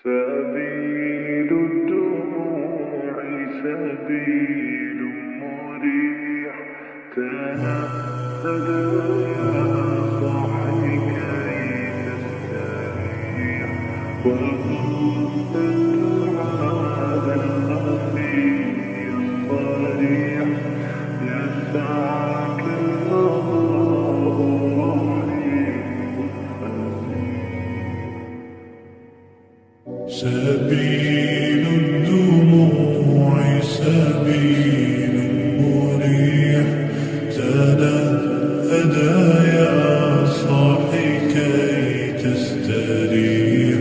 سبيل الدموع سبيل مريح، تنهد يا صاحي كي تستريح، وخذ الدعاء الخفي الصريح، يسعك الله رحيم فسيح. سبيل الدموع سبيل مريح، تنهد يا صاحي كي تستريح،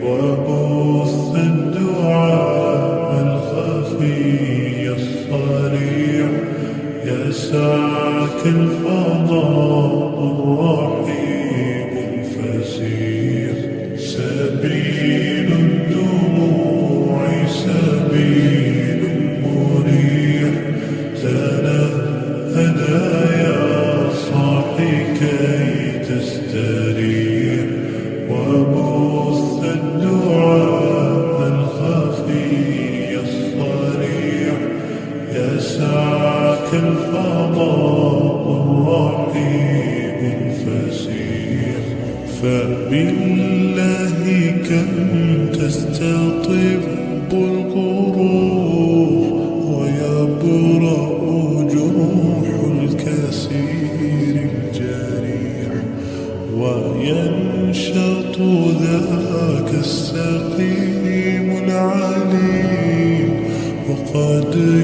وبث الدعاء الخفي الصريح، يسعك الفضاء الرحيم الفسيح. سبيل الدموع سبيل مريح، تنهد يا صاحي كي تستريح، وبث الدعاء الخفي الصريح، يسعك الفضاء الرحيم الفسيح. فبالله كم تستطب القروح، ويبرأ جروح الكثير الجريح، وينشط ذاك السقيم العليم، وقد